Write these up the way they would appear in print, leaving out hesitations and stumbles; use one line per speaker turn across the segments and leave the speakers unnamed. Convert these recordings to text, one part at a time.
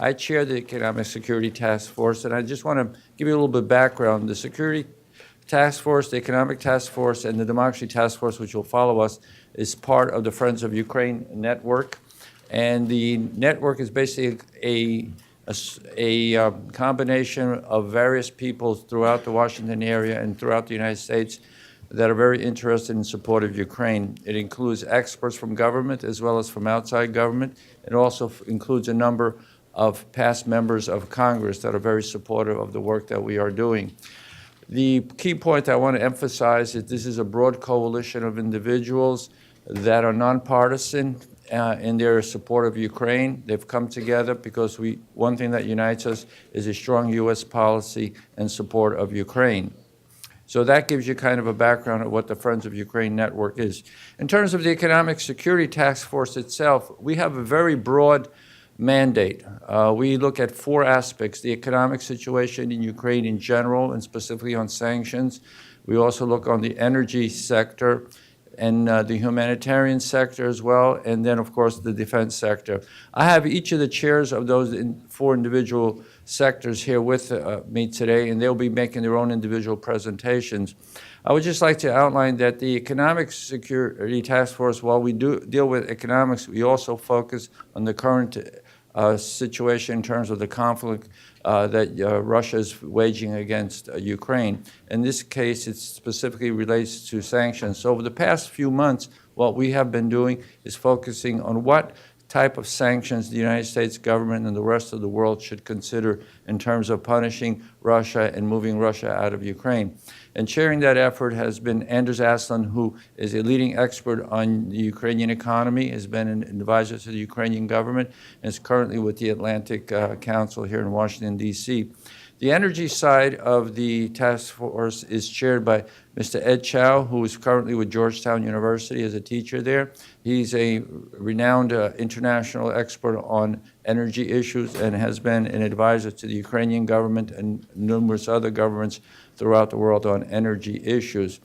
I chair the Economic Security Task Force, and I just want to give you a little bit of background. The Security Task Force, the Economic Task Force, and the Democracy Task Force, which will follow us, is part of the Friends of Ukraine network. And the network is basically a combination of various people throughout the Washington area and throughout the United States that are very interested in support of Ukraine. It includes experts from government as well as from outside government. It also includes a number of past members of Congress that are very supportive of the work that we are doing. The key point I want to emphasize is this is a broad coalition of individuals that are nonpartisan in their support of Ukraine. They've come together because one thing that unites us is a strong U.S. policy and support of Ukraine. So that gives you kind of a background of what the Friends of Ukraine network is. In terms of the Economic Security Task Force itself, we have a very broad mandate. We look at four aspects: the economic situation in Ukraine in general, and specifically on sanctions. We also look on the energy sector and the humanitarian sector as well, and then, of course, the defense sector. I have each of the chairs of those four individual sectors here with me today, and they'll be making their own individual presentations. I would just like to outline that the Economic Security Task Force, while we do deal with economics, we also focus on the current situation in terms of the conflict that Russia is waging against Ukraine. In this case, it specifically relates to sanctions. So over the past few months, what we have been doing is focusing on what type of sanctions the United States government and the rest of the world should consider in terms of punishing Russia and moving Russia out of Ukraine. And chairing that effort has been Anders Aslund, who is a leading expert on the Ukrainian economy, has been an advisor to the Ukrainian government, and is currently with the Atlantic Council here in Washington, D.C. The energy side of the task force is chaired by Mr. Ed Chow, who is currently with Georgetown University as a teacher there. He's a renowned international expert on energy issues and has been an advisor to the Ukrainian government and numerous other governments throughout the world on energy issues.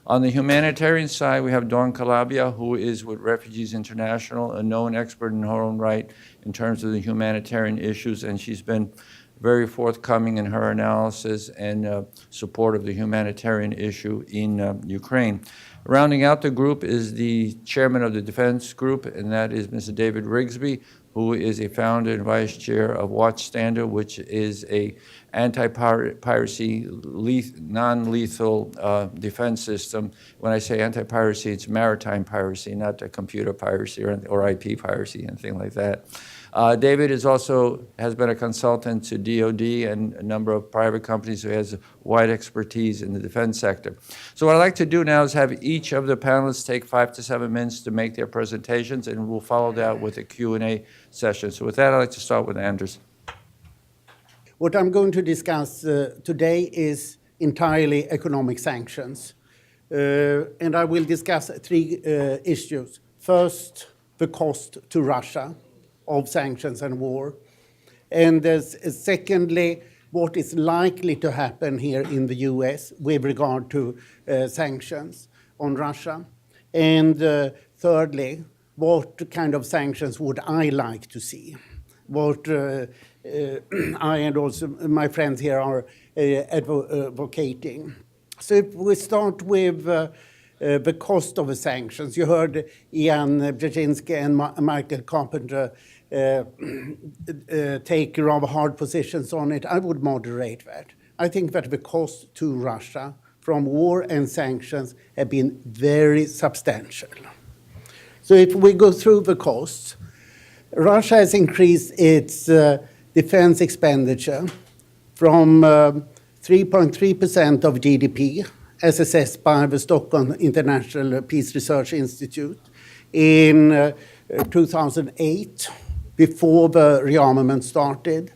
On the humanitarian side, we have Dawn Calabia, who is with Refugees International, a known expert in her own right in terms of the humanitarian issues, and she's been very forthcoming in her analysis and support of the humanitarian issue in Ukraine. Rounding out the group is the chairman of the defense group, and that is Mr. David Rigsby, who is a founder and vice chair of WatchStander, which is a anti-piracy, non-lethal defense system. When I say anti-piracy, it's maritime piracy, not the computer piracy or IP piracy, anything like that. David has been a consultant to DOD and a number of private companies, who has wide expertise in the defense sector. So what I'd like to do now is have each of the panelists take 5 to 7 minutes to make their presentations, and we'll follow that with a Q&A session. So with that, I'd like to start with Anders.
What I'm going to discuss today is entirely economic sanctions. And I will discuss 3 issues. First, the cost to Russia of sanctions and war. And secondly, what is likely to happen here in the US with regard to sanctions on Russia. And thirdly, what kind of sanctions would I like to see? What I and also my friends here are advocating. So if we start with the cost of the sanctions, you heard Ian Brzezinski and Michael Carpenter take rather hard positions on it. I would moderate that. I think that the cost to Russia from war and sanctions have been very substantial. So if we go through the costs, Russia has increased its defense expenditure from 3.3% of GDP, as assessed by the Stockholm International Peace Research Institute in 2008, before the rearmament started,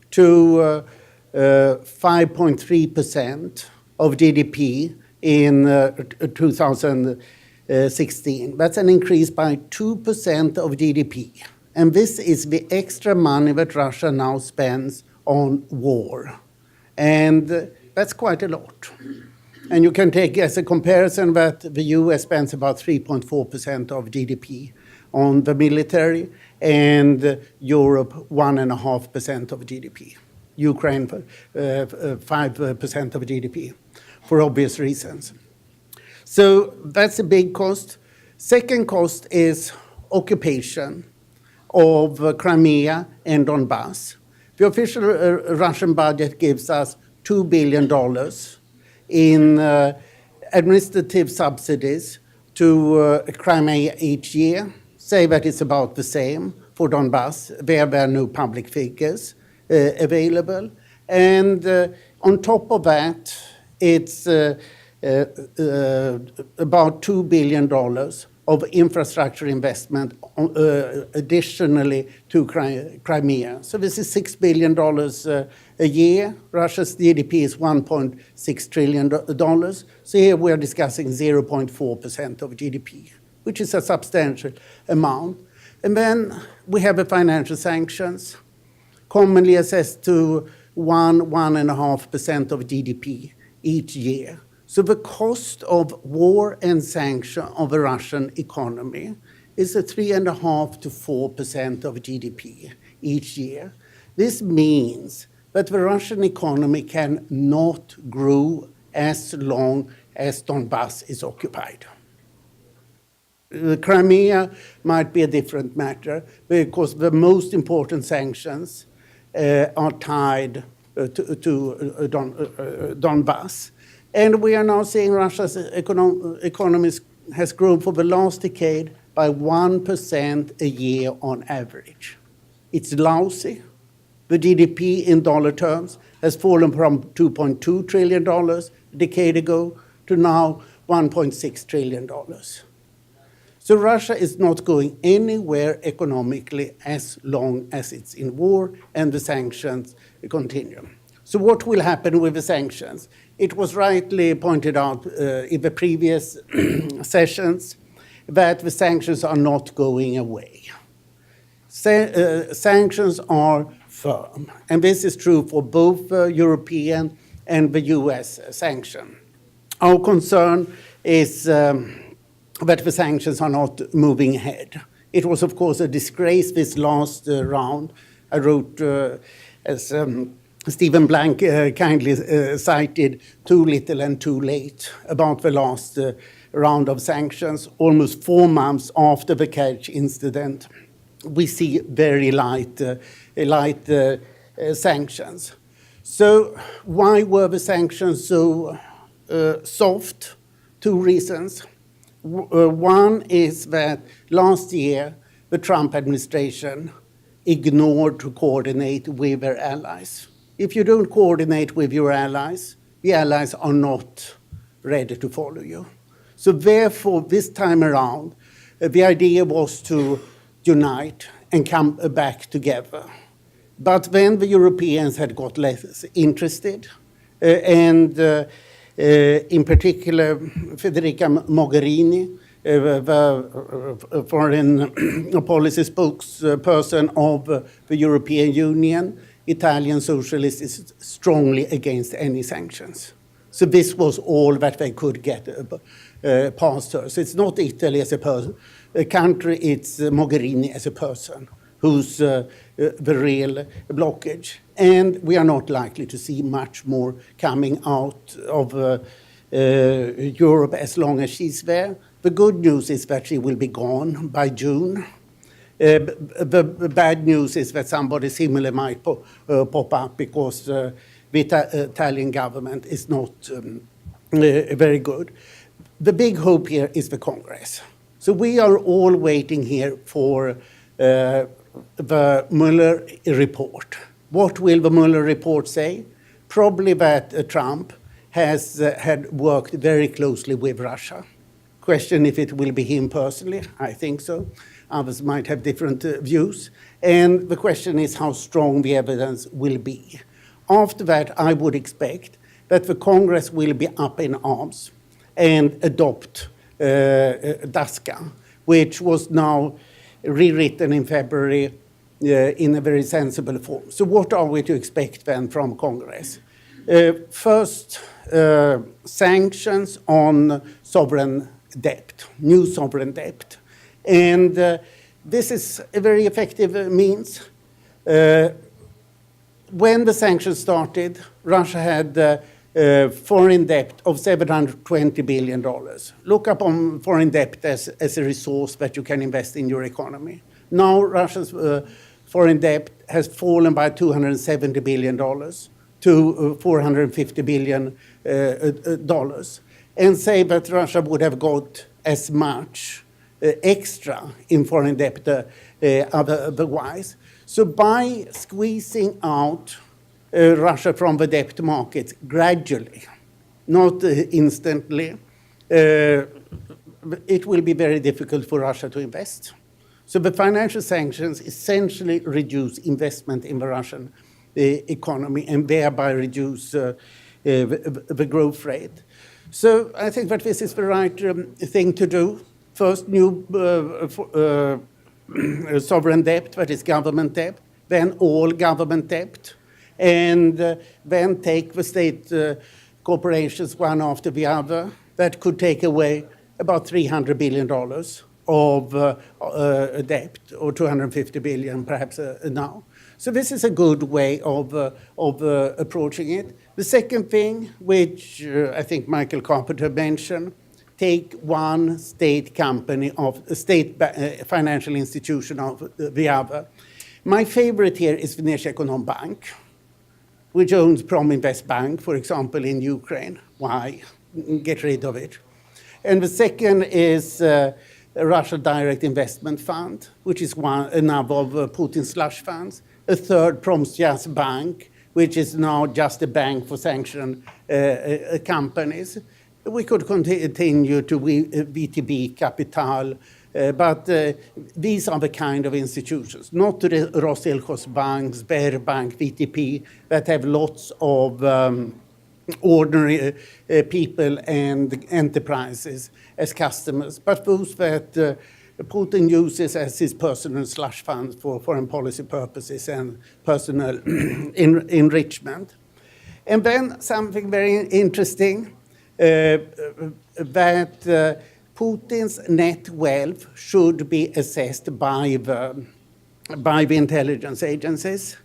to 5.3% of GDP in 2016. That's an increase by 2% of GDP. And this is the extra money that Russia now spends on war. And that's quite a lot. And you can take as a comparison that the US spends about 3.4% of GDP on the military, and Europe 1.5% of GDP. Ukraine 5% of GDP, for obvious reasons. So that's a big cost. Second cost is occupation of Crimea and Donbass. The official Russian budget gives us $2 billion in administrative subsidies to Crimea each year. Say that it's about the same for Donbass. There are no public figures available. And on top of that, it's about $2 billion of infrastructure investment additionally to Crimea. So this is $6 billion a year. Russia's GDP is $1.6 trillion. So here we are discussing 0.4% of GDP, which is a substantial amount. And then we have the financial sanctions, commonly assessed to 1.5% of GDP each year. So the cost of war and sanction of the Russian economy is 3.5% to 4% of GDP each year. This means that the Russian economy cannot grow as long as Donbass is occupied. Crimea might be a different matter because the most important sanctions are tied to Donbass. And we are now seeing Russia's economy has grown for the last decade by 1% a year on average. It's lousy. The GDP in dollar terms has fallen from $2.2 trillion a decade ago to now $1.6 trillion. So Russia is not going anywhere economically as long as it's in war and the sanctions continue. So what will happen with the sanctions? It was rightly pointed out in the previous sessions that the sanctions are not going away. Sanctions are firm, and this is true for both the European and the US sanction. Our concern is that the sanctions are not moving ahead. It was, of course, a disgrace this last round. I wrote, as Stephen Blank kindly cited, too little and too late about the last round of sanctions. Almost 4 months after the Kerch incident, we see very light sanctions. So why were the sanctions so soft? 2 reasons. One is that last year, the Trump administration ignored to coordinate with their allies. If you don't coordinate with your allies, the allies are not ready to follow you. So therefore, this time around, the idea was to unite and come back together. But then the Europeans had got less interested, and in particular, Federica Mogherini, the foreign policy spokesperson of the European Union, Italian socialist, is strongly against any sanctions. So this was all that they could get past her. So it's not Italy as a country, it's Mogherini as a person who's the real blockage. And we are not likely to see much more coming out of Europe as long as she's there. The good news is that she will be gone by June. The bad news is that somebody similar might pop up because the Italian government is not very good. The big hope here is the Congress. So we are all waiting here for the Mueller report. What will the Mueller report say? Probably that Trump has had worked very closely with Russia. Question if it will be him personally. I think so. Others might have different views. And the question is how strong the evidence will be. After that, I would expect that the Congress will be up in arms and adopt DASCA, which was now rewritten in February in a very sensible form. So what are we to expect then from Congress? First, sanctions on sovereign debt, new sovereign debt. And this is a very effective means. When the sanctions started, Russia had foreign debt of $720 billion. Look upon foreign debt as a resource that you can invest in your economy. Now Russia's foreign debt has fallen by $270 billion to $450 billion, and say that Russia would have got as much extra in foreign debt otherwise. So by squeezing out Russia from the debt market gradually, not instantly, it will be very difficult for Russia to invest. So the financial sanctions essentially reduce investment in the Russian economy and thereby reduce the growth rate. So I think that this is the right thing to do. First, new sovereign debt, that is government debt, then all government debt, and then take the state corporations one after the other. That could take away about $300 billion of debt, or $250 billion perhaps now. So this is a good way of approaching it. The second thing, which I think Michael Carpenter mentioned, take one state company of a state financial institution of the other. My favorite here is Vneshekonom Bank, which owns Prominvest Bank, for example, in Ukraine. Why? Get rid of it. And the second is a Russia Direct Investment Fund, which is another of Putin's slush funds. A third, Promstyas Bank, which is now just a bank for sanctioned companies. We could continue to VTB Capital, but these are the kind of institutions, not the Rossellkhozbank, Sberbank, VTP, that have lots of ordinary people and enterprises as customers, but those that Putin uses as his personal slush funds for foreign policy purposes and personal enrichment. And then something very interesting, that Putin's net wealth should be assessed by the intelligence agencies.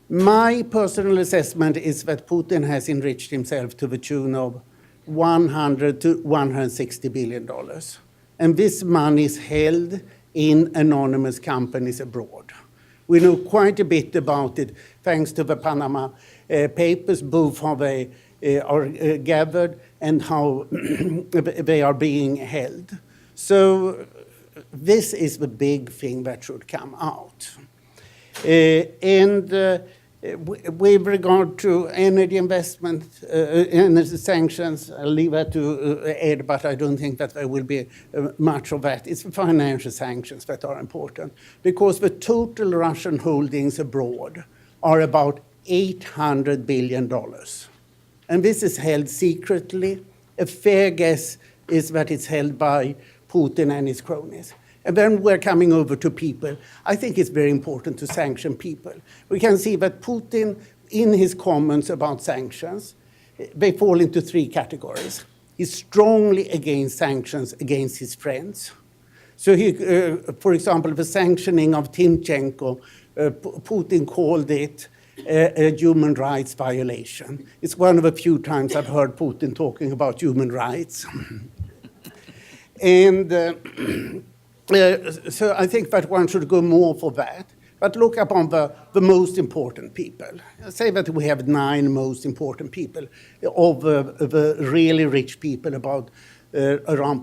My personal assessment is that Putin has enriched himself to the tune of $100 to $160 billion. And this money is held in anonymous companies abroad. We know quite a bit about it thanks to the Panama Papers, both how they are gathered and how they are being held. So this is the big thing that should come out. With regard to energy investment, energy sanctions, I'll leave that to Ed, but I don't think that there will be much of that. It's financial sanctions that are important, because the total Russian holdings abroad are about $800 billion. And this is held secretly. A fair guess is that it's held by Putin and his cronies. And then we're coming over to people. I think it's very important to sanction people. We can see that Putin, in his comments about sanctions, they fall into three categories. He's strongly against sanctions against his friends. So he, for example, the sanctioning of Timchenko, Putin called it a human rights violation. It's one of the few times I've heard Putin talking about human rights. And so I think that one should go more for that. But look upon the most important people. Say that we have 9 most important people of the really rich people around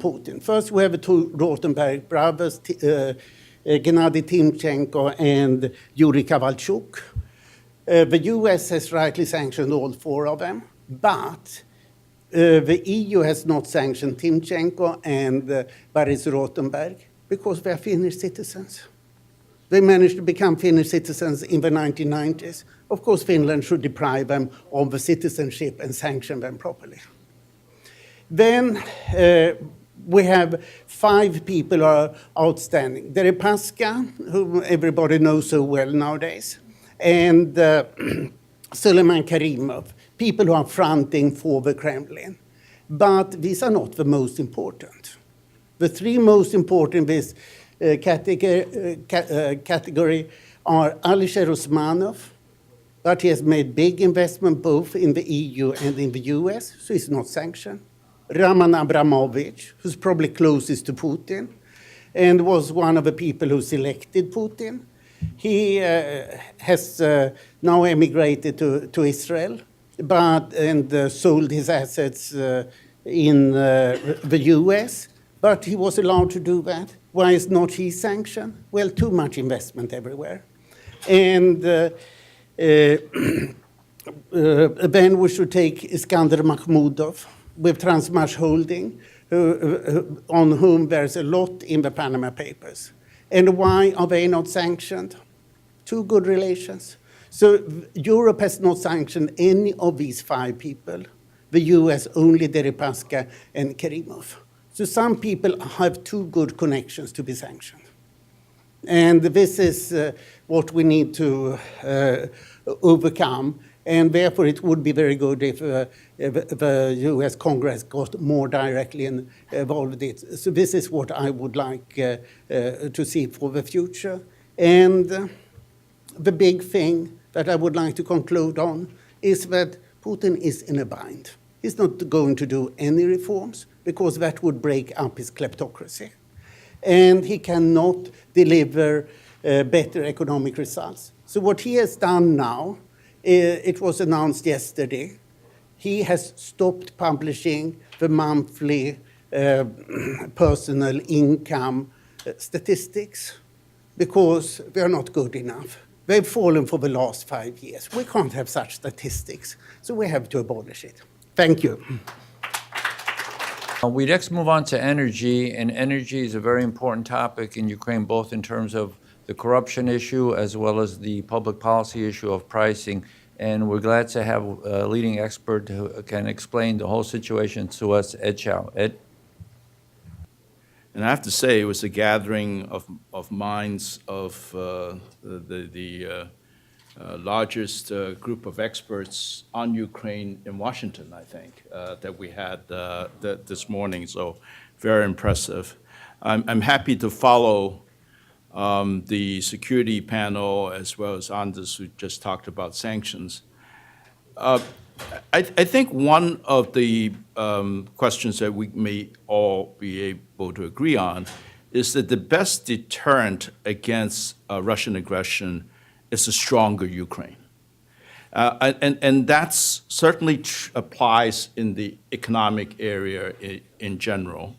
Putin. First, we have the two Rotenberg brothers, Gennady Timchenko and Yuri Kovalchuk. The US has rightly sanctioned all 4 of them, but the EU has not sanctioned Timchenko and Boris Rotenberg because they are Finnish citizens. They managed to become Finnish citizens in the 1990s. Of course, Finland should deprive them of the citizenship and sanction them properly. Then we have 5 people who are outstanding. Deripaska, whom everybody knows so well nowadays, and Suleiman Karimov, people who are fronting for the Kremlin. But these are not the most important. The three most important in this category are Alisher Usmanov, but he has made big investment both in the EU and in the US, so he's not sanctioned. Roman Abramovich, who's probably closest to Putin, and was one of the people who selected Putin. He has now emigrated to Israel, and sold his assets in the US, but he was allowed to do that. Why is not he sanctioned? Well, too much investment everywhere. And then we should take Iskander Makhmudov with Transmash Holding, on whom there's a lot in the Panama Papers. And why are they not sanctioned? Two good relations. So Europe has not sanctioned any of these five people. The US only Deripaska and Kerimov. So some people have too good connections to be sanctioned. And this is what we need to overcome. And therefore, it would be very good if the US Congress got more directly involved in it. So this is what I would like to see for the future. And the big thing that I would like to conclude on is that Putin is in a bind. He's not going to do any reforms because that would break up his kleptocracy. And he cannot deliver better economic results. So what he has done now, it was announced yesterday, he has stopped publishing the monthly personal income statistics because they are not good enough. They've fallen for the last 5 years. We can't have such statistics, so we have to abolish it. Thank you.
We next move on to energy, and energy is a very important topic in Ukraine, both in terms of the corruption issue as well as the public policy issue of pricing. And we're glad to have a leading expert who can explain the whole situation to us, Ed Chow. Ed?
And I have to say, it was a gathering of minds of the largest group of experts on Ukraine in Washington, I think, that we had this morning. So very impressive. I'm happy to follow the security panel as well as Anders, who just talked about sanctions. I think one of the questions that we may all be able to agree on is that the best deterrent against Russian aggression is a stronger Ukraine. And that's certainly applies in the economic area in general.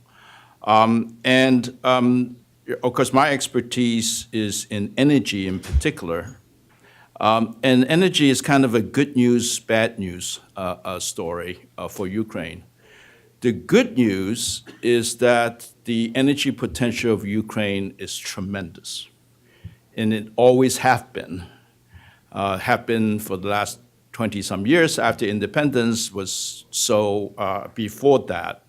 Of course, my expertise is in energy in particular. And energy is kind of a good news, bad news story for Ukraine. The good news is that the energy potential of Ukraine is tremendous. And it always have been for the last 20-some years. After independence was so before that.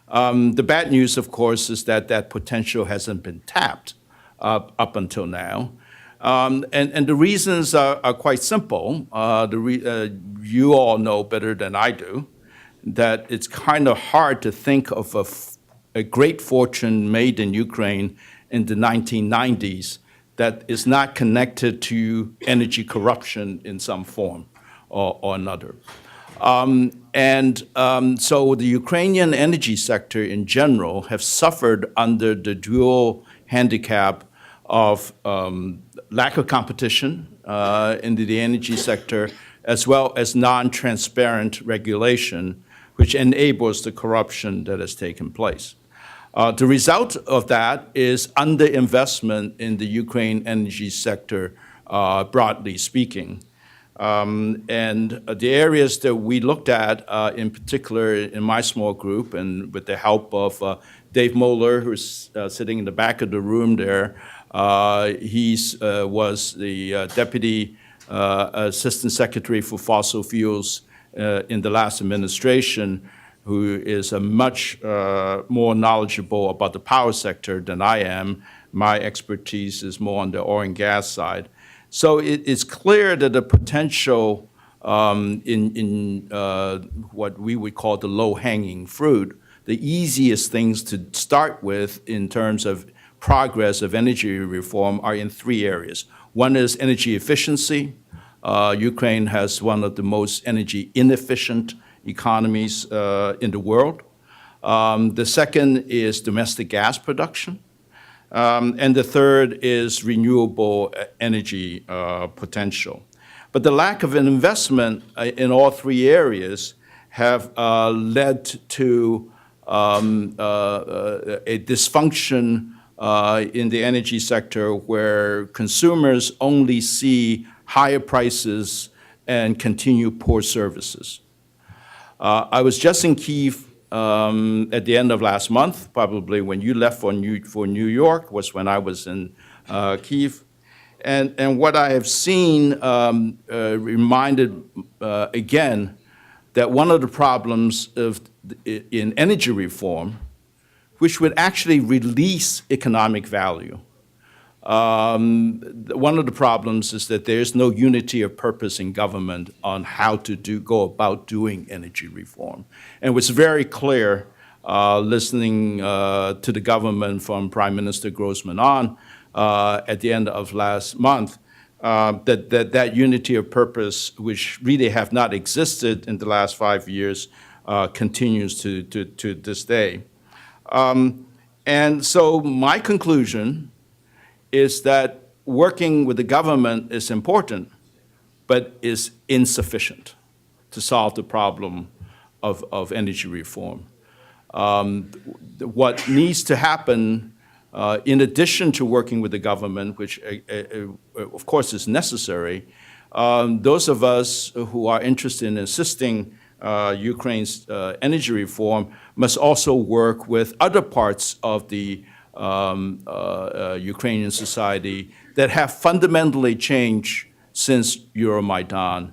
The bad news, of course, is that that potential hasn't been tapped up until now. And the reasons are quite simple. You all know better than I do that it's kind of hard to think of a great fortune made in Ukraine in the 1990s that is not connected to energy corruption in some form or another. So the Ukrainian energy sector in general have suffered under the dual handicap of lack of competition in the energy sector, as well as non-transparent regulation, which enables the corruption that has taken place. The result of that is underinvestment in the Ukraine energy sector, broadly speaking. And the areas that we looked at, in particular in my small group, and with the help of Dave Moeller, who's sitting in the back of the room there, he was the Deputy Assistant Secretary for Fossil Fuels in the last administration, who is much more knowledgeable about the power sector than I am. My expertise is more on the oil and gas side. So it's clear that the potential in what we would call the low-hanging fruit, the easiest things to start with in terms of progress of energy reform are in three areas. One is energy efficiency. Ukraine has one of the most energy inefficient economies in the world. The second is domestic gas production. And the third is renewable energy potential. But the lack of an investment in all three areas have led to a dysfunction in the energy sector where consumers only see higher prices and continue poor services. I was just in Kyiv at the end of last month, probably when you left for New York was when I was in Kyiv. And what I have seen reminded again that one of the problems in energy reform, which would actually release economic value, one of the problems is that there is no unity of purpose in government on how to go about doing energy reform. And it was very clear listening to the government from Prime Minister Grossman on at the end of last month, that unity of purpose, which really have not existed in the last 5 years, continues to this day. And so my conclusion is that working with the government is important, but is insufficient to solve the problem of energy reform. What needs to happen, in addition to working with the government, which of course is necessary, those of us who are interested in assisting Ukraine's energy reform must also work with other parts of the Ukrainian society that have fundamentally changed since Euromaidan.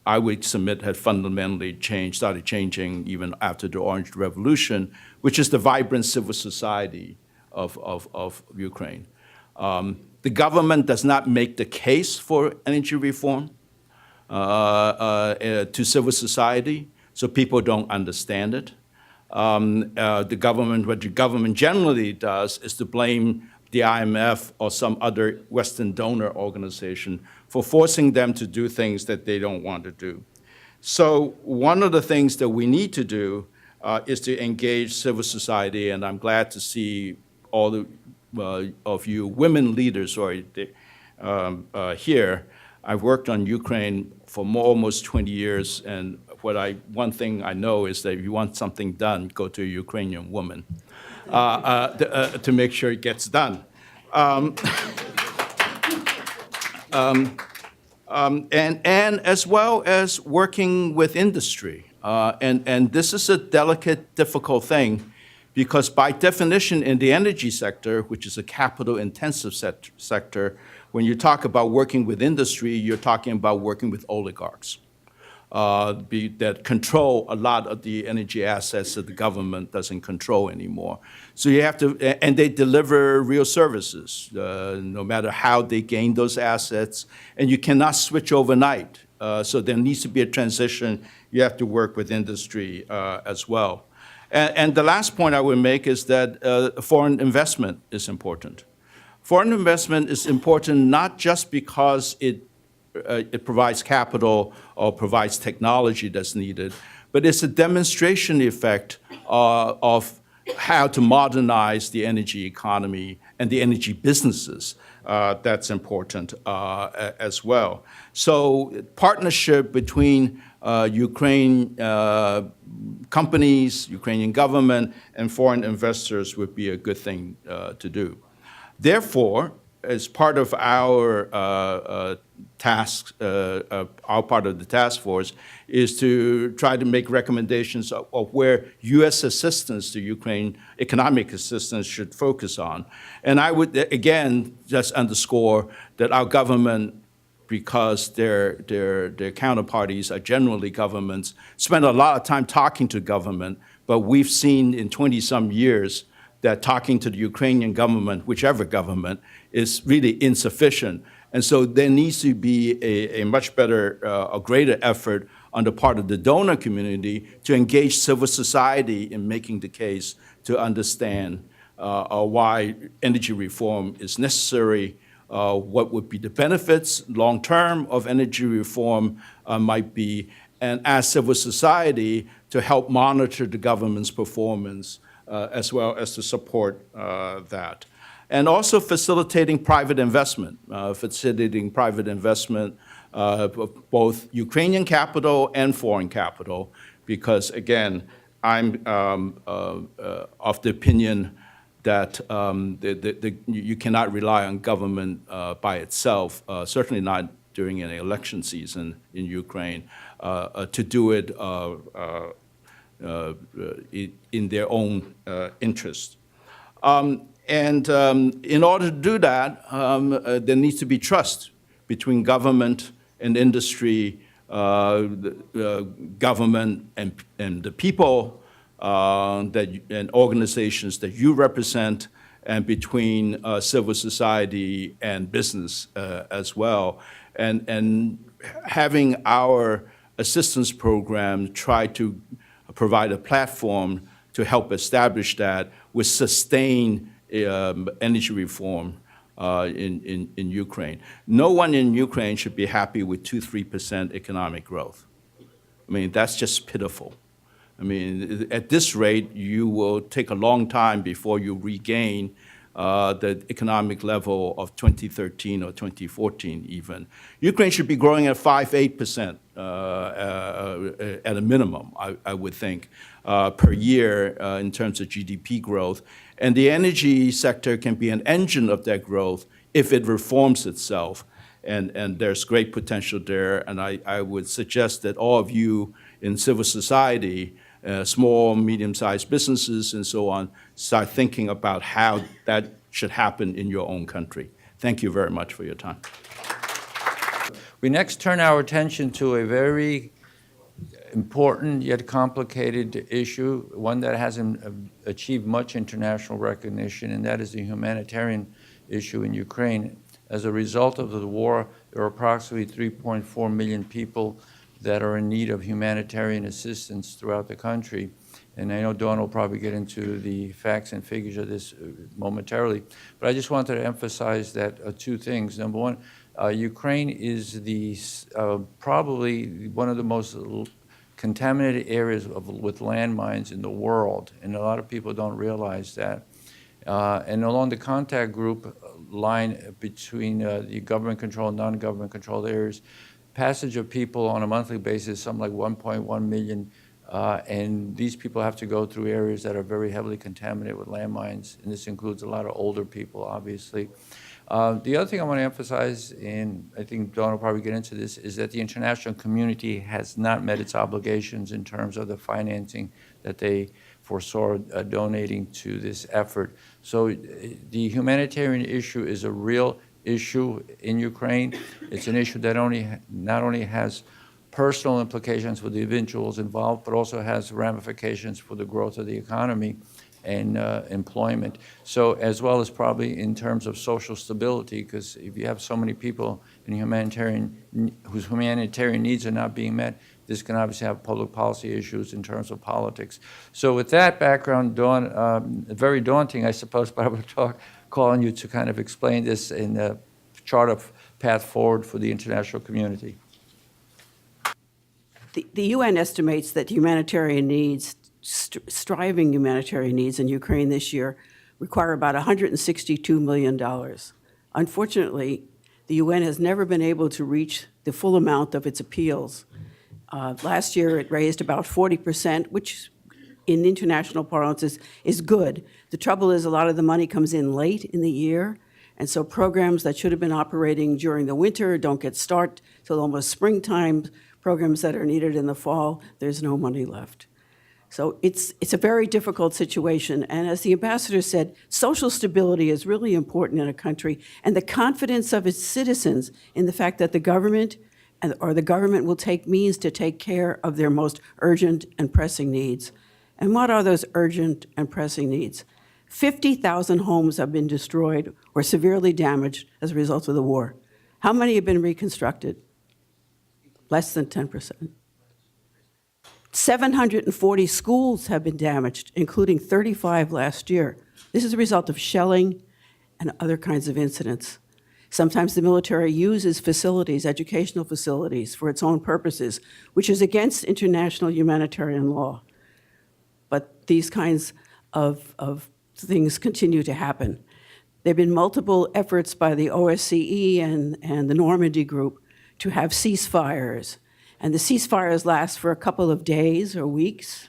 I would submit had fundamentally changed, started changing even after the Orange Revolution, which is the vibrant civil society of Ukraine. The government does not make the case for energy reform to civil society, so people don't understand it. What the government generally does is to blame the IMF or some other Western donor organization for forcing them to do things that they don't want to do. So one of the things that we need to do is to engage civil society, and I'm glad to see all of you women leaders who are here. I've worked on Ukraine for almost 20 years, and one thing I know is that if you want something done, go to a Ukrainian woman to make sure it gets done. And as well as working with industry. And this is a delicate, difficult thing, because by definition in the energy sector, which is a capital-intensive sector, when you talk about working with industry, you're talking about working with oligarchs that control a lot of the energy assets that the government doesn't control anymore. So you have to, and they deliver real services, no matter how they gain those assets, and you cannot switch overnight. So there needs to be a transition. You have to work with industry as well. And the last point I would make is that foreign investment is important. Foreign investment is important not just because it provides capital or provides technology that's needed, but it's a demonstration effect of how to modernize the energy economy and the energy businesses. That's important as well. So partnership between Ukraine companies, Ukrainian government, and foreign investors would be a good thing to do. Therefore, as part of our task, our part of the task force, is to try to make recommendations of where U.S. assistance to Ukraine, economic assistance, should focus on. And I would, again, just underscore that our government, because their counterparties are generally governments, spend a lot of time talking to government, but we've seen in 20-some years that talking to the Ukrainian government, whichever government, is really insufficient. And so there needs to be a much better, a greater effort on the part of the donor community to engage civil society in making the case to understand why energy reform is necessary, what would be the benefits long-term of energy reform might be, and ask civil society to help monitor the government's performance as well as to support that. And also facilitating private investment, of both Ukrainian capital and foreign capital, because again, I'm of the opinion that you cannot rely on government by itself, certainly not during an election season in Ukraine, to do it in their own interest. And in order to do that, there needs to be trust between government and industry, government and the people and organizations that you represent, and between civil society and business as well. And having our assistance program try to provide a platform to help establish that with sustained energy reform in Ukraine. No one in Ukraine should be happy with 2-3% economic growth. I mean, that's just pitiful. I mean, at this rate, you will take a long time before you regain the economic level of 2013 or 2014 even. Ukraine should be growing at 5-8% at a minimum, I would think, per year in terms of GDP growth. And the energy sector can be an engine of that growth if it reforms itself. And there's great potential there. And I would suggest that all of you in civil society, small, medium-sized businesses and so on, start thinking about how that should happen in your own country. Thank you very much for your time.
We next turn our attention to a very important yet complicated issue, one that hasn't achieved much international recognition, and that is the humanitarian issue in Ukraine. As a result of the war, there are approximately 3.4 million people that are in need of humanitarian assistance throughout the country. And I know Dawn will probably get into the facts and figures of this momentarily, but I just wanted to emphasize that two things. Number one, Ukraine is probably one of the most contaminated areas with landmines in the world, and a lot of people don't realize that. And along the contact group line between the government-controlled and non-government controlled areas, passage of people on a monthly basis, something like 1.1 million, and these people have to go through areas that are very heavily contaminated with landmines, and this includes a lot of older people, obviously. The other thing I want to emphasize, and I think Dawn will probably get into this, is that the international community has not met its obligations in terms of the financing that they foresaw donating to this effort. So the humanitarian issue is a real issue in Ukraine. It's an issue that not only has personal implications for the individuals involved, but also has ramifications for the growth of the economy and employment. So as well as probably in terms of social stability, because if you have so many people in whose humanitarian needs are not being met, this can obviously have public policy issues in terms of politics. So with that background, Dawn, very daunting, I suppose, but I would call on you to kind of explain this in a chart of path forward for the international community.
The UN estimates that humanitarian needs, striving humanitarian needs in Ukraine this year require about $162 million. Unfortunately, the UN has never been able to reach the full amount of its appeals. Last year, it raised about 40%, which in international parlance is good. The trouble is a lot of the money comes in late in the year, and so programs that should have been operating during the winter don't get started till almost springtime. Programs that are needed in the fall, there's no money left. So it's a very difficult situation, and as the ambassador said, social stability is really important in a country, and the confidence of its citizens in the fact that the government will take means to take care of their most urgent and pressing needs. And what are those urgent and pressing needs? 50,000 homes have been destroyed or severely damaged as a result of the war. How many have been reconstructed? Less than 10%. 740 schools have been damaged, including 35 last year. This is a result of shelling and other kinds of incidents. Sometimes the military uses facilities, educational facilities, for its own purposes, which is against international humanitarian law. But these kinds of things continue to happen. There have been multiple efforts by the OSCE and the Normandy Group to have ceasefires. And the ceasefires last for a couple of days or weeks.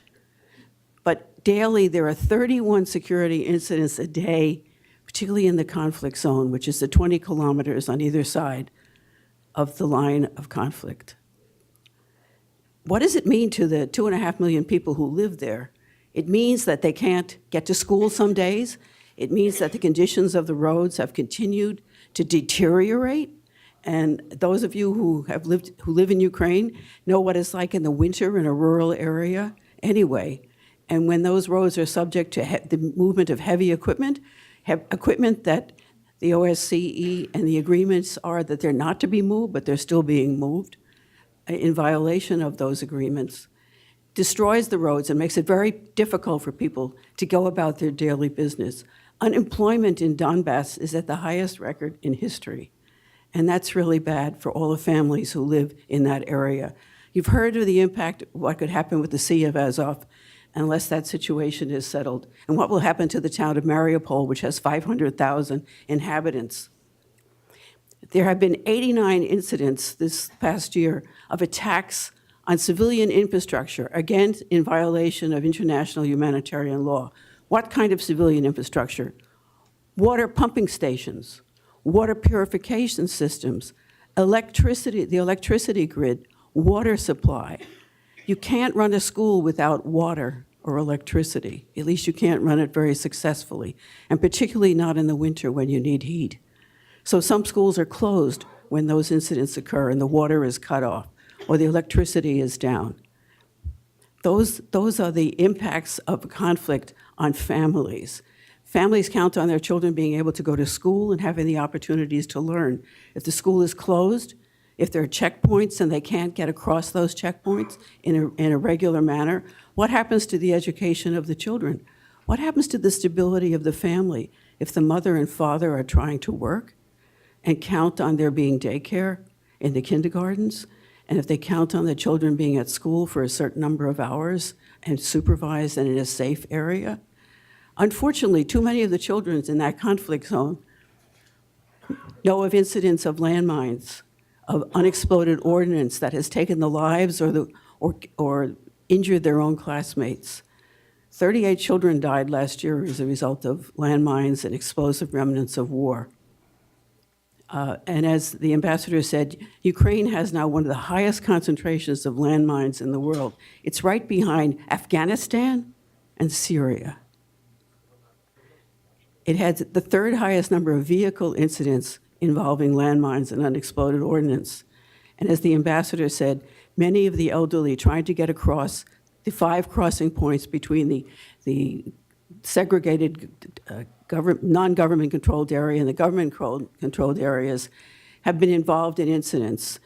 But daily, there are 31 security incidents a day, particularly in the conflict zone, which is the 20 kilometers on either side of the line of conflict. What does it mean to the 2.5 million people who live there? It means that they can't get to school some days. It means that the conditions of the roads have continued to deteriorate. And those of you who live in Ukraine know what it's like in the winter in a rural area anyway. And when those roads are subject to the movement of heavy equipment, equipment that the OSCE and the agreements are that they're not to be moved, but they're still being moved in violation of those agreements, destroys the roads and makes it very difficult for people to go about their daily business. Unemployment in Donbass is at the highest record in history. And that's really bad for all the families who live in that area. You've heard of the impact of what could happen with the Sea of Azov unless that situation is settled, and what will happen to the town of Mariupol, which has 500,000 inhabitants. There have been 89 incidents this past year of attacks on civilian infrastructure, again in violation of international humanitarian law. What kind of civilian infrastructure? Water pumping stations, water purification systems, electricity, the electricity grid, water supply. You can't run a school without water or electricity. At least you can't run it very successfully, and particularly not in the winter when you need heat. So some schools are closed when those incidents occur and the water is cut off or the electricity is down. Those are the impacts of conflict on families. Families count on their children being able to go to school and having the opportunities to learn. If the school is closed, if there are checkpoints and they can't get across those checkpoints in a regular manner, what happens to the education of the children? What happens to the stability of the family if the mother and father are trying to work and count on there being daycare in the kindergartens, and if they count on the children being at school for a certain number of hours and supervised and in a safe area? Unfortunately, too many of the children in that conflict zone know of incidents of landmines, of unexploded ordnance that has taken the lives or injured their own classmates. 38 children died last year as a result of landmines and explosive remnants of war. And as the ambassador said, Ukraine has now one of the highest concentrations of landmines in the world. It's right behind Afghanistan and Syria. It had the third highest number of vehicle incidents involving landmines and unexploded ordnance. And as the ambassador said, many of the elderly trying to get across the 5 crossing points between the segregated non-government controlled area and the government controlled areas have been involved in incidents.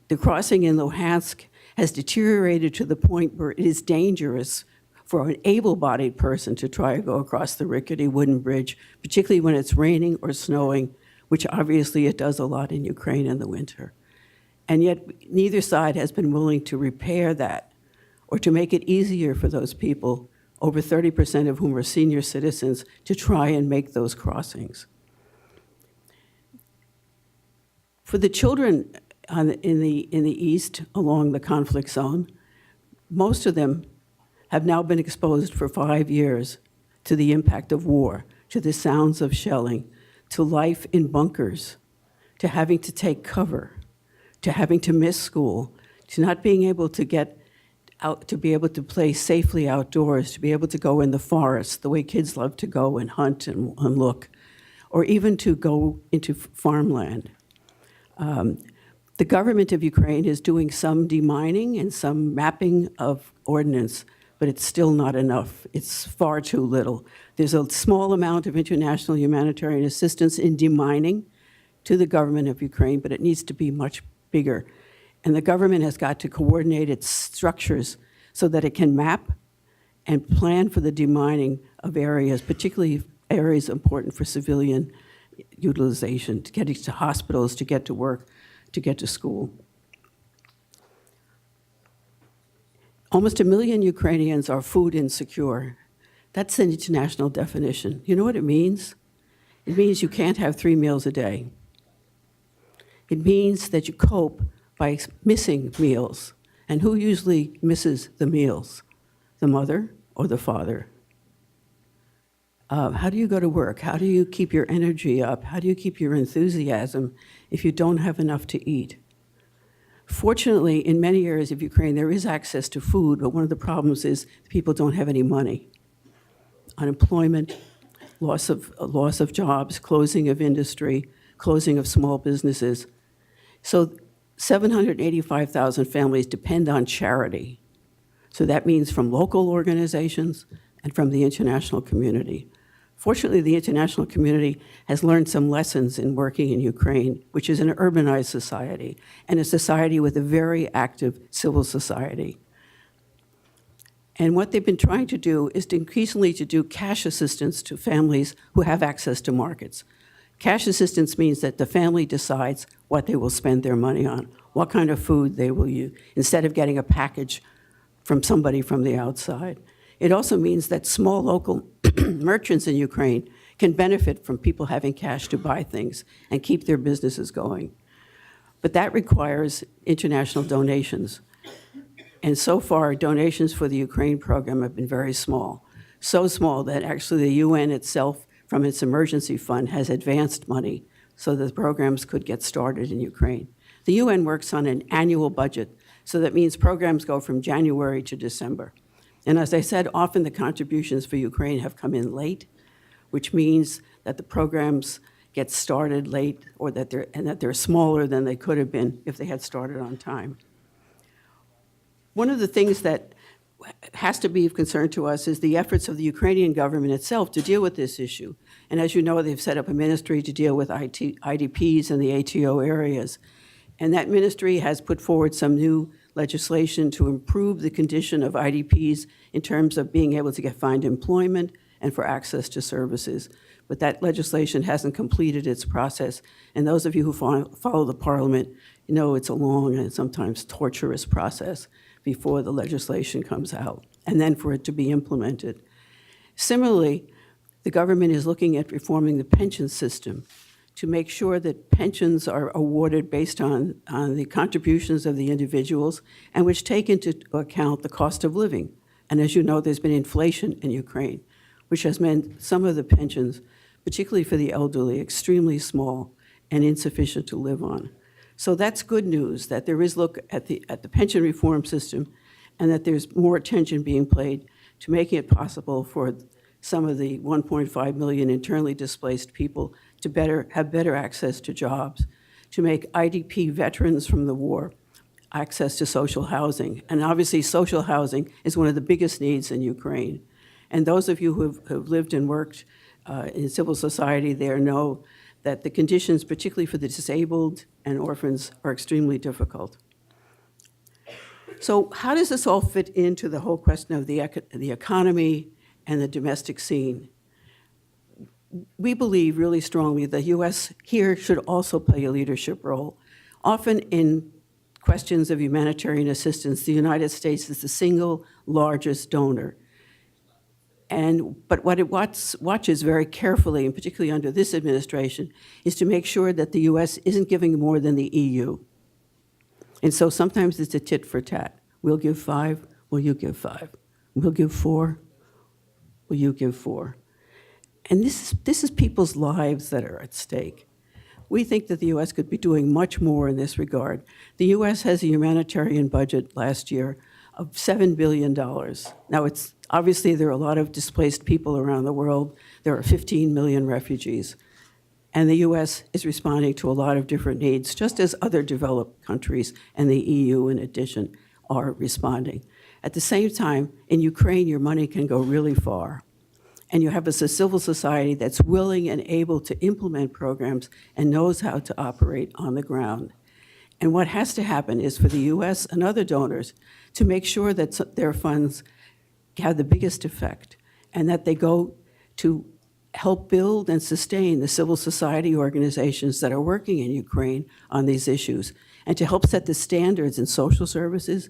The crossing in Luhansk has deteriorated to the point where it is dangerous for an able-bodied person to try to go across the rickety wooden bridge, particularly when it's raining or snowing, which obviously it does a lot in Ukraine in the winter. And yet neither side has been willing to repair that or to make it easier for those people, over 30% of whom are senior citizens, to try and make those crossings. For the children in the east along the conflict zone, most of them have now been exposed for 5 years to the impact of war, to the sounds of shelling, to life in bunkers, to having to take cover, to having to miss school, to not being able to get out, to be able to play safely outdoors, to be able to go in the forest the way kids love to go and hunt and look, or even to go into farmland. The government of Ukraine is doing some demining and some mapping of ordnance, but it's still not enough. It's far too little. There's a small amount of international humanitarian assistance in demining to the government of Ukraine, but it needs to be much bigger. And the government has got to coordinate its structures so that it can map and plan for the demining of areas, particularly areas important for civilian utilization, to get to hospitals, to get to work, to get to school. Almost 1 million Ukrainians are food insecure. That's an international definition. You know what it means? It means you can't have 3 meals a day. It means that you cope by missing meals. And who usually misses the meals? The mother or the father? How do you go to work? How do you keep your energy up? How do you keep your enthusiasm if you don't have enough to eat? Fortunately, in many areas of Ukraine, there is access to food, but one of the problems is people don't have any money. Unemployment, loss of jobs, closing of industry, closing of small businesses. So 785,000 families depend on charity. So that means from local organizations and from the international community. Fortunately, the international community has learned some lessons in working in Ukraine, which is an urbanized society, and a society with a very active civil society. And what they've been trying to do is to increasingly to do cash assistance to families who have access to markets. Cash assistance means that the family decides what they will spend their money on, what kind of food they will use, instead of getting a package from somebody from the outside. It also means that small local merchants in Ukraine can benefit from people having cash to buy things and keep their businesses going. But that requires international donations. And so far, donations for the Ukraine program have been very small. So small that actually the UN itself, from its emergency fund, has advanced money so that the programs could get started in Ukraine. The UN works on an annual budget, so that means programs go from January to December. And as I said, often the contributions for Ukraine have come in late, which means that the programs get started late, or that they're smaller than they could have been if they had started on time. One of the things that has to be of concern to us is the efforts of the Ukrainian government itself to deal with this issue. And as you know, they've set up a ministry to deal with IDPs in the ATO areas. And that ministry has put forward some new legislation to improve the condition of IDPs in terms of being able to find employment and for access to services. But that legislation hasn't completed its process. And those of you who follow the parliament, you know it's a long and sometimes torturous process before the legislation comes out, and then for it to be implemented. Similarly, the government is looking at reforming the pension system to make sure that pensions are awarded based on the contributions of the individuals and which take into account the cost of living. And as you know, there's been inflation in Ukraine, which has meant some of the pensions, particularly for the elderly, extremely small and insufficient to live on. So that's good news, that there is look at the pension reform system and that there's more attention being paid to making it possible for some of the 1.5 million internally displaced people to have better access to jobs, to make IDP veterans from the war access to social housing. And obviously, social housing is one of the biggest needs in Ukraine. And those of you who have lived and worked in civil society there know that the conditions, particularly for the disabled and orphans, are extremely difficult. So how does this all fit into the whole question of the economy and the domestic scene? We believe really strongly the U.S. here should also play a leadership role. Often in questions of humanitarian assistance, the United States is the single largest donor. But what it watches very carefully, and particularly under this administration, is to make sure that the U.S. isn't giving more than the EU. And so sometimes it's a tit for tat. We'll give 5, will you give 5? We'll give 4, will you give 4? And this is people's lives that are at stake. We think that the U.S. could be doing much more in this regard. The U.S. has a humanitarian budget last year of $7 billion. Now, obviously, there are a lot of displaced people around the world. There are 15 million refugees. And the U.S. is responding to a lot of different needs, just as other developed countries and the EU, in addition, are responding. At the same time, in Ukraine, your money can go really far. And you have a civil society that's willing and able to implement programs and knows how to operate on the ground. And what has to happen is for the U.S. and other donors to make sure that their funds have the biggest effect and that they go to help build and sustain the civil society organizations that are working in Ukraine on these issues, and to help set the standards in social services,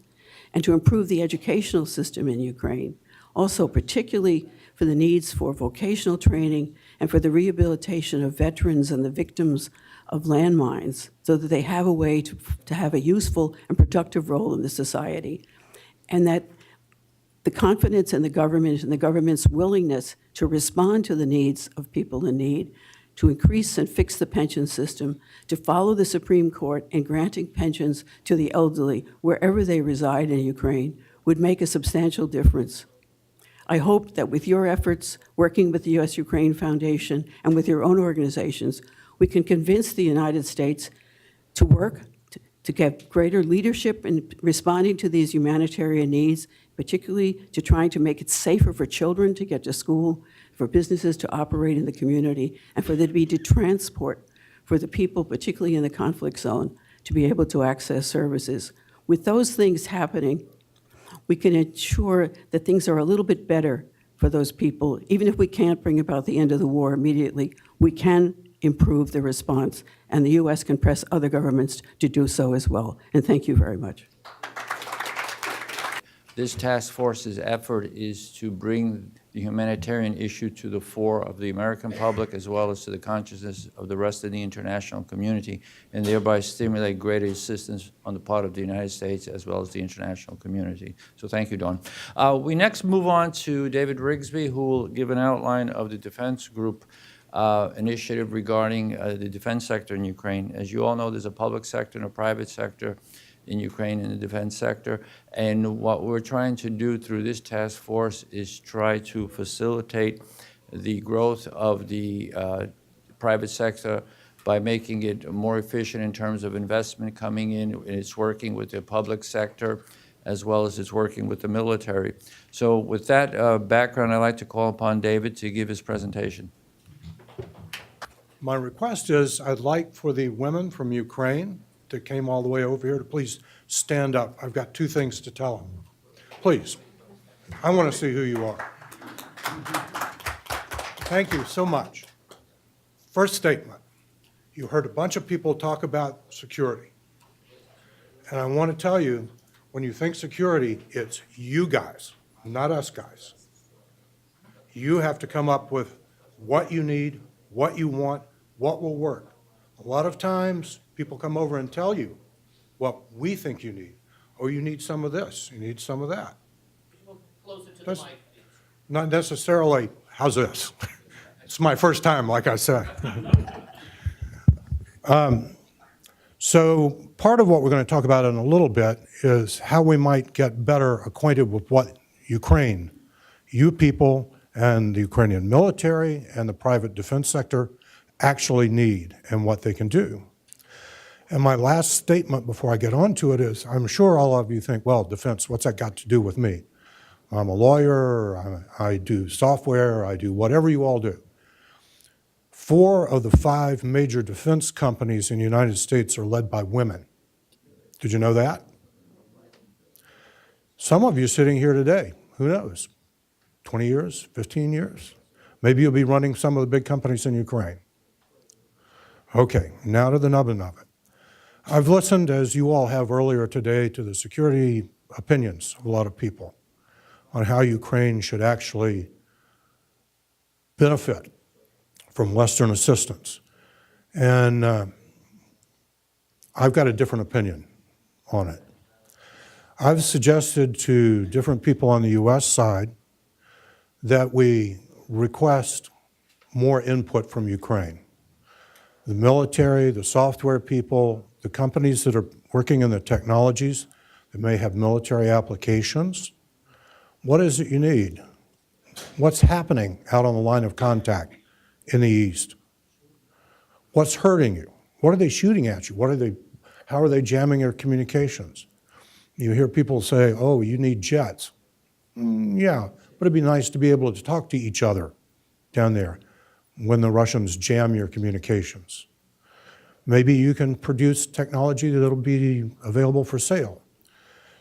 and to improve the educational system in Ukraine. Also, particularly for the needs for vocational training and for the rehabilitation of veterans and the victims of landmines, so that they have a way to have a useful and productive role in the society. And that the confidence in the government and the government's willingness to respond to the needs of people in need, to increase and fix the pension system, to follow the Supreme Court in granting pensions to the elderly wherever they reside in Ukraine, would make a substantial difference. I hope that with your efforts, working with the U.S.-Ukraine Foundation and with your own organizations, we can convince the United States to work to get greater leadership in responding to these humanitarian needs, particularly to trying to make it safer for children to get to school, for businesses to operate in the community, and for there to be transport for the people, particularly in the conflict zone, to be able to access services. With those things happening, we can ensure that things are a little bit better for those people. Even if we can't bring about the end of the war immediately, we can improve the response, and the U.S. can press other governments to do so as well. And thank you very much.
This task force's effort is to bring the humanitarian issue to the fore of the American public as well as to the consciousness of the rest of the international community, and thereby stimulate greater assistance on the part of the United States as well as the international community. So thank you, Dawn. We next move on to David Rigsby, who will give an outline of the Defense Group initiative regarding the defense sector in Ukraine. As you all know, there's a public sector and a private sector in Ukraine in the defense sector. And what we're trying to do through this task force is try to facilitate the growth of the private sector by making it more efficient in terms of investment coming in. And it's working with the public sector as well as it's working with the military. So with that background, I'd like to call upon David to give his presentation.
My request is I'd like for the women from Ukraine that came all the way over here to please stand up. I've got two things to tell them. Please, I want to see who you are. Thank you so much. First statement, you heard a bunch of people talk about security. And I want to tell you, when you think security, it's you guys, not us guys. You have to come up with what you need, what you want, what will work. A lot of times, people come over and tell you what we think you need. Oh, you need some of this, you need some of that.
Closer to the mic, please.
Not necessarily, how's this? It's my first time, like I said. So part of what we're going to talk about in a little bit is how we might get better acquainted with what Ukraine, you people, and the Ukrainian military and the private defense sector actually need and what they can do. And my last statement before I get on to it is, I'm sure all of you think, well, defense, what's that got to do with me? I'm a lawyer, I do software, I do whatever you all do. 4 of the 5 major defense companies in the United States are led by women. Did you know that? Some of you sitting here today, who knows? 20 years, 15 years? Maybe you'll be running some of the big companies in Ukraine. Okay, now to the nubbin of it. I've listened, as you all have earlier today, to the security opinions of a lot of people on how Ukraine should actually benefit from Western assistance. And I've got a different opinion on it. I've suggested to different people on the U.S. side that we request more input from Ukraine. The military, the software people, the companies that are working in the technologies that may have military applications. What is it you need? What's happening out on the line of contact in the East? What's hurting you? What are they shooting at you? How are they jamming your communications? You hear people say, oh, you need jets. Yeah, but it'd be nice to be able to talk to each other down there when the Russians jam your communications. Maybe you can produce technology that'll be available for sale.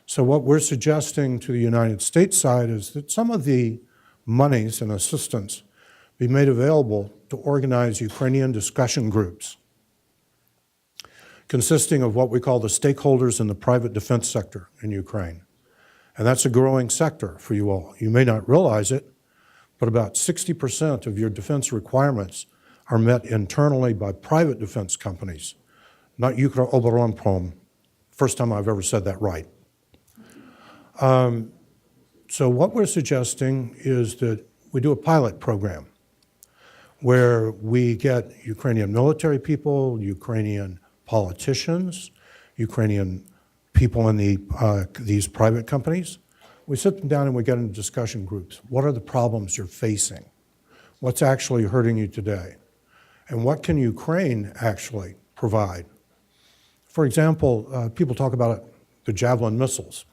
So what we're suggesting to the United States side is that some of the monies and assistance be made available to organize Ukrainian discussion groups consisting of what we call the stakeholders in the private defense sector in Ukraine. And that's a growing sector for you all. You may not realize it, but about 60% of your defense requirements are met internally by private defense companies, not Ukroobоронпром. First time I've ever said that right. So what we're suggesting is that we do a pilot program where we get Ukrainian military people, Ukrainian politicians, Ukrainian people in these private companies. We sit them down and we get into discussion groups. What are the problems you're facing? What's actually hurting you today? And what can Ukraine actually provide? For example, people talk about the Javelin missiles,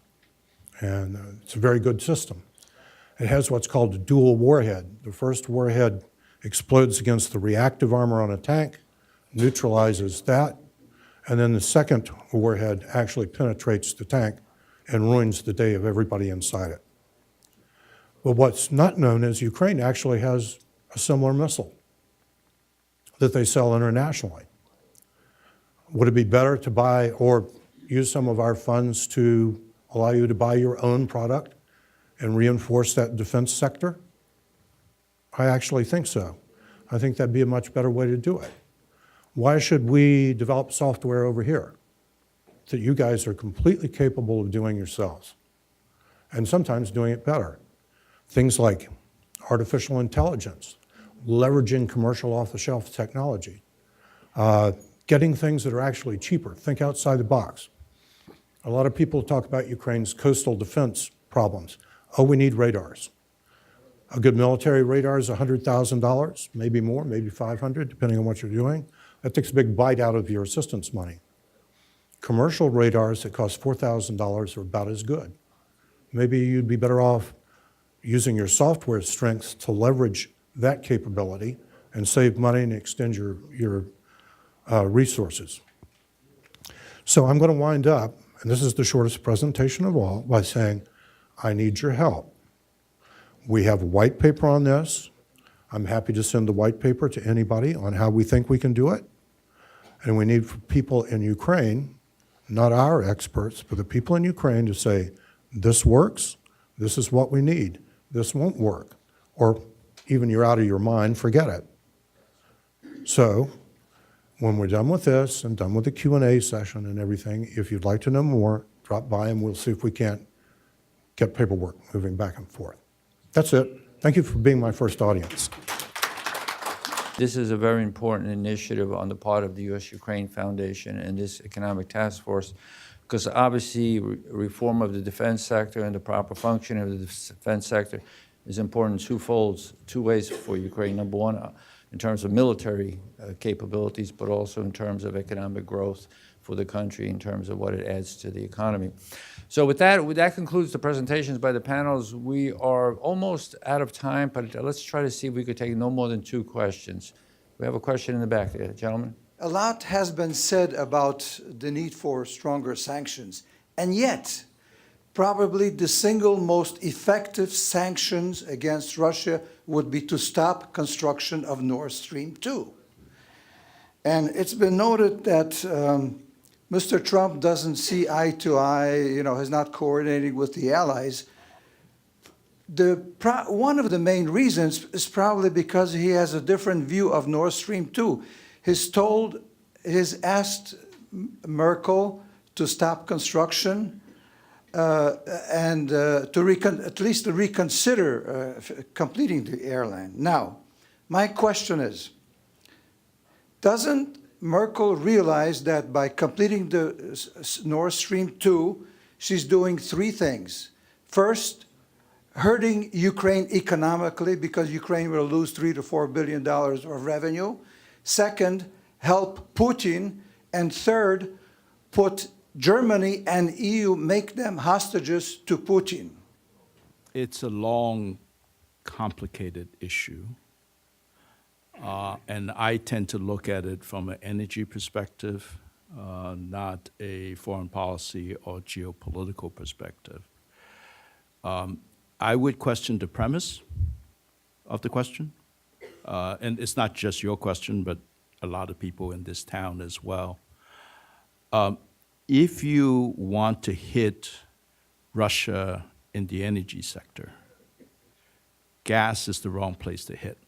and it's a very good system. It has what's called a dual warhead. The first warhead explodes against the reactive armor on a tank, neutralizes that, and then the second warhead actually penetrates the tank and ruins the day of everybody inside it. But what's not known is Ukraine actually has a similar missile that they sell internationally. Would it be better to buy or use some of our funds to allow you to buy your own product and reinforce that defense sector? I actually think so. I think that'd be a much better way to do it. Why should we develop software over here that you guys are completely capable of doing yourselves, and sometimes doing it better? Things like artificial intelligence, leveraging commercial off-the-shelf technology, getting things that are actually cheaper. Think outside the box. A lot of people talk about Ukraine's coastal defense problems. Oh, we need radars. A good military radar is $100,000, maybe more, maybe $500, depending on what you're doing. That takes a big bite out of your assistance money. Commercial radars that cost $4,000 are about as good. Maybe you'd be better off using your software strengths to leverage that capability and save money and extend your resources. So I'm going to wind up, and this is the shortest presentation of all, by saying, I need your help. We have a white paper on this. I'm happy to send the white paper to anybody on how we think we can do it. And we need for people in Ukraine, not our experts, but the people in Ukraine to say, this works, this is what we need, this won't work, or even you're out of your mind, forget it. So when we're done with this and done with the Q&A session and everything, if you'd like to know more, drop by and we'll see if we can't get paperwork moving back and forth. That's it. Thank you for being my first audience.
This is a very important initiative on the part of the U.S.-Ukraine Foundation and this economic task force, because obviously reform of the defense sector and the proper functioning of the defense sector is important two ways for Ukraine. Number one, in terms of military capabilities, but also in terms of economic growth for the country, in terms of what it adds to the economy. So with that concludes the presentations by the panels. We are almost out of time, but let's try to see if we could take no more than 2 questions. We have a question in the back there, gentlemen.
A lot has been said about the need for stronger sanctions, and yet probably the single most effective sanctions against Russia would be to stop construction of Nord Stream 2. And it's been noted that Mr. Trump doesn't see eye to eye, is not coordinating with the allies. One of the main reasons is probably because he has a different view of Nord Stream 2. He's asked Merkel to stop construction and at least to reconsider completing the airline. Now, my question is, doesn't Merkel realize that by completing the Nord Stream 2, she's doing 3 things? First, hurting Ukraine economically because Ukraine will lose $3 to $4 billion of revenue. Second, help Putin. And third, put Germany and EU make them hostages to Putin?
It's a long, complicated issue. And I tend to look at it from an energy perspective, not a foreign policy or geopolitical perspective. I would question the premise of the question. And it's not just your question, but a lot of people in this town as well. If you want to hit Russia in the energy sector, gas is the wrong place to hit.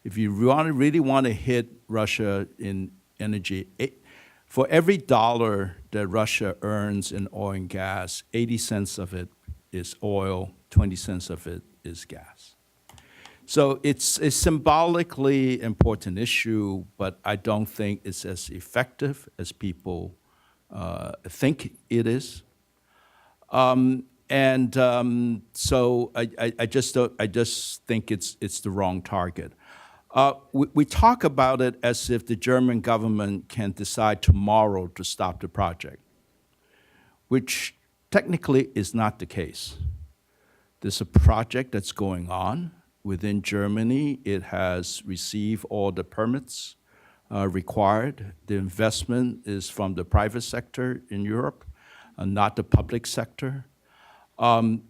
If you really want to hit Russia in energy, for every dollar that Russia earns in oil and gas, 80 cents of it is oil, 20 cents of it is gas. So it's a symbolically important issue, but I don't think it's as effective as people think it is. So I just think it's the wrong target. We talk about it as if the German government can decide tomorrow to stop the project, which technically is not the case. There's a project that's going on within Germany. It has received all the permits required. The investment is from the private sector in Europe, not the public sector. In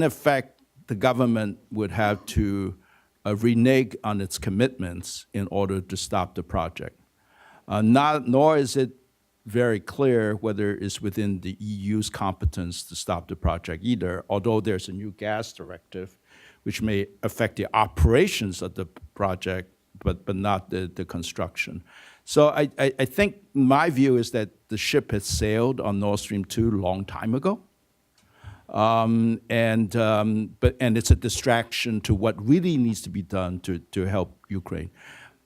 effect, the government would have to renege on its commitments in order to stop the project. Nor is it very clear whether it's within the EU's competence to stop the project either, although there's a new gas directive which may affect the operations of the project, but not the construction. So I think my view is that the ship has sailed on Nord Stream 2 a long time ago. And it's a distraction to what really needs to be done to help Ukraine.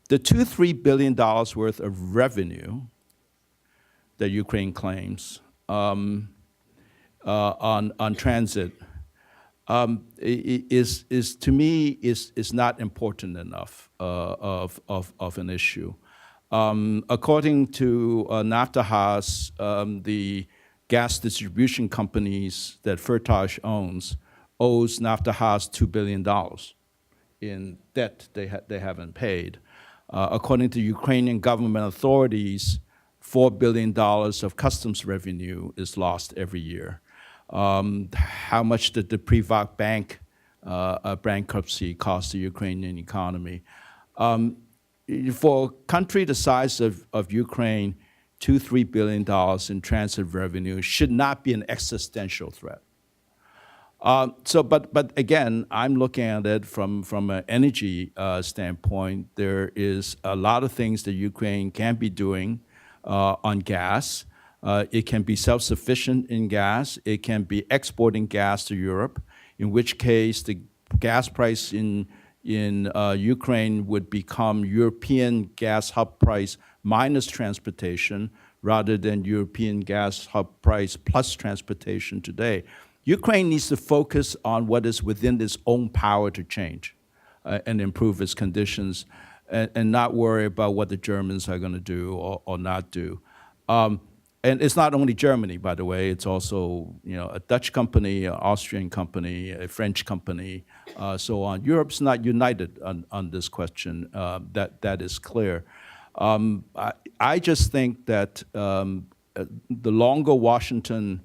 The $2-3 billion worth of revenue that Ukraine claims on transit is to me is not important enough of an issue. According to Naftahas, the gas distribution companies that Firtash owes Naftahas $2 billion in debt they haven't paid. According to Ukrainian government authorities, $4 billion of customs revenue is lost every year. How much did the Privat bank bankruptcy cost the Ukrainian economy? For a country the size of Ukraine, $2-3 billion in transit revenue should not be an existential threat. But again, I'm looking at it from an energy standpoint. There is a lot of things that Ukraine can be doing on gas. It can be self-sufficient in gas. It can be exporting gas to Europe, in which case the gas price in Ukraine would become European gas hub price minus transportation rather than European gas hub price plus transportation today. Ukraine needs to focus on what is within its own power to change and improve its conditions and not worry about what the Germans are going to do or not do. And it's not only Germany, by the way. It's also a Dutch company, an Austrian company, a French company, so on. Europe's not united on this question. That is clear. I just think that the longer Washington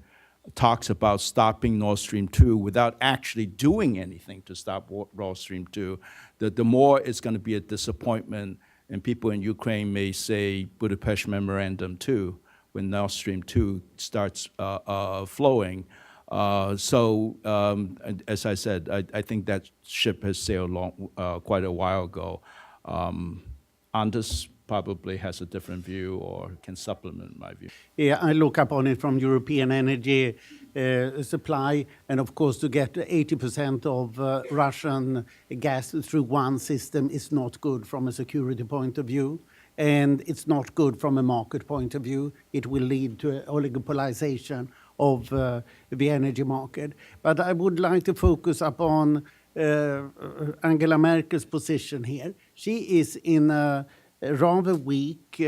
talks about stopping Nord Stream 2 without actually doing anything to stop Nord Stream 2, the more it's going to be a disappointment, and people in Ukraine may say Budapest Memorandum 2 when Nord Stream 2 starts flowing. As I said, I think that ship has sailed quite a while ago. Anders probably has a different view or can supplement my view.
Yeah, I look upon it from European energy supply, and of course to get 80% of Russian gas through one system is not good from a security point of view, and it's not good from a market point of view. It will lead to oligopolization of the energy market. But I would like to focus upon Angela Merkel's position here. She is in a rather weak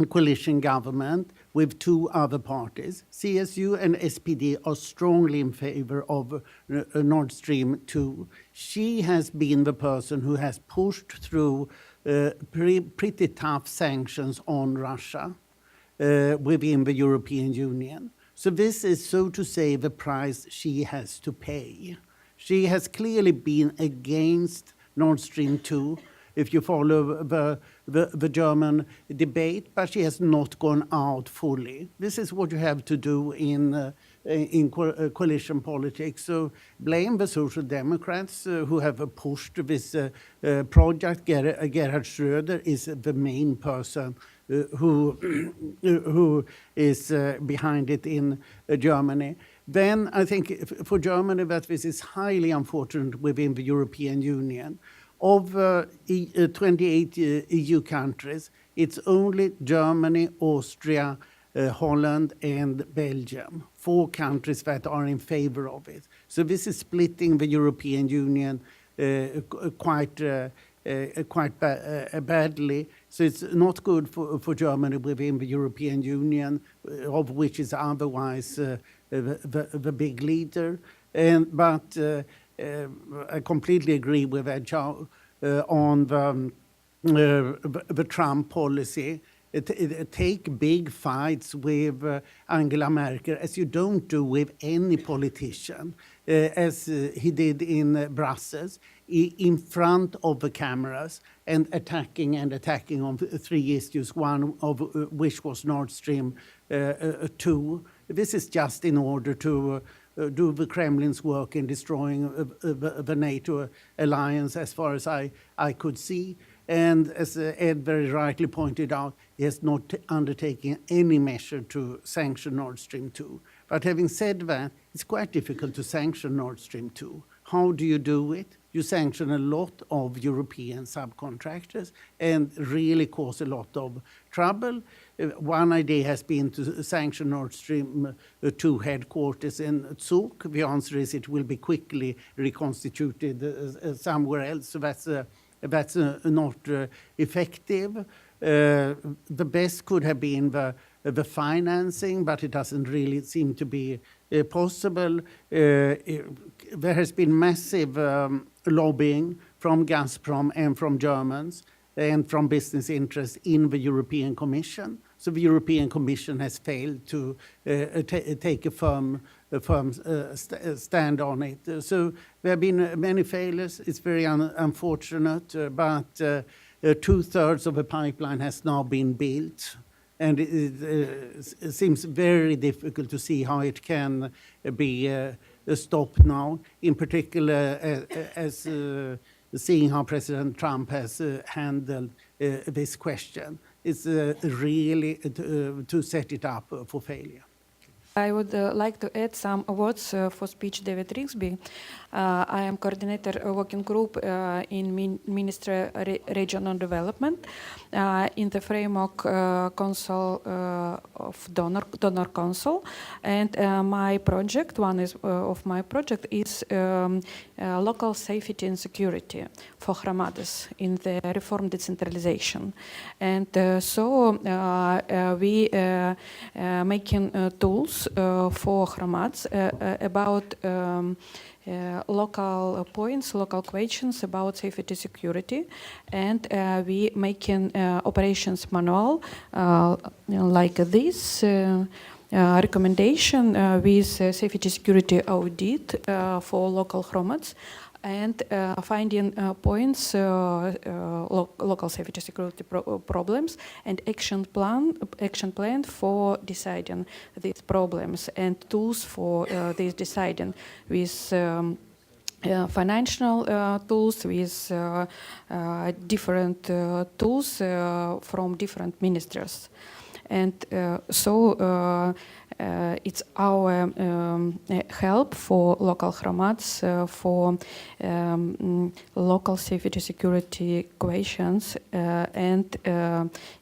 coalition government with two other parties. CSU and SPD are strongly in favor of Nord Stream 2. She has been the person who has pushed through pretty tough sanctions on Russia within the European Union. So this is, so to say, the price she has to pay. She has clearly been against Nord Stream 2, if you follow the German debate, but she has not gone out fully. This is what you have to do in coalition politics. So blame the Social Democrats who have pushed this project. Gerhard Schröder is the main person who is behind it in Germany. Then I think for Germany that this is highly unfortunate within the European Union. Of 28 EU countries, it's only Germany, Austria, Holland and Belgium, 4 countries that are in favor of it. So this is splitting the European Union quite badly. So it's not good for Germany within the European Union, of which is otherwise the big leader. But I completely agree with Ed Chow on the Trump policy. Take big fights with Angela Merkel, as you don't do with any politician, as he did in Brussels, in front of the cameras, and attacking on 3 issues, one of which was Nord Stream 2. This is just in order to do the Kremlin's work in destroying the NATO alliance, as far as I could see. And as Ed very rightly pointed out, he has not undertaken any measure to sanction Nord Stream 2. But having said that, it's quite difficult to sanction Nord Stream 2. How do you do it? You sanction a lot of European subcontractors and really cause a lot of trouble. One idea has been to sanction Nord Stream 2 headquarters in Zug. The answer is it will be quickly reconstituted somewhere else. So that's not effective. The best could have been the financing, but it doesn't really seem to be possible. There has been massive lobbying from Gazprom and from Germans and from business interests in the European Commission. So the European Commission has failed to take a firm stand on it. So there have been many failures. It's very unfortunate, but 2/3 of the pipeline has now been built. And it seems very difficult to see how it can be stopped now, in particular as seeing how President Trump has handled this question. It's really to set it up for failure.
I would like to add some words for speech David Rigsby. I am coordinator working group in Ministry Regional Development in the framework Council of Donor Council, and my project, of my project is local safety and security for Hromadas in the reform decentralization, and so we making tools for Hromads about local points, local questions about safety security, and we making operations manual like this recommendation with safety security audit for local Hromads, and finding points, local safety security problems, and action plan for deciding these problems, and tools for this deciding with financial tools, with different tools from different ministries. And so it's our help for local Hromads, for local safety security questions, and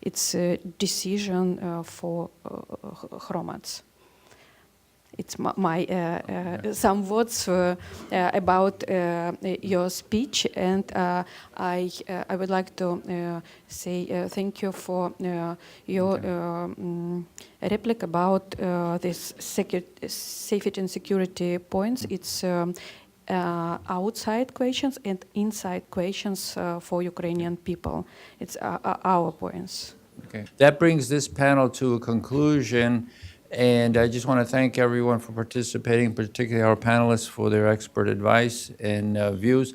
it's a decision for Hromads. it's some words about your speech, and I would like to say thank you for your replic about this safety and security points. It's outside questions and inside questions for Ukrainian people. It's our points.
Okay. That brings this panel to a conclusion, and I just want to thank everyone for participating, particularly our panelists for their expert advice and views.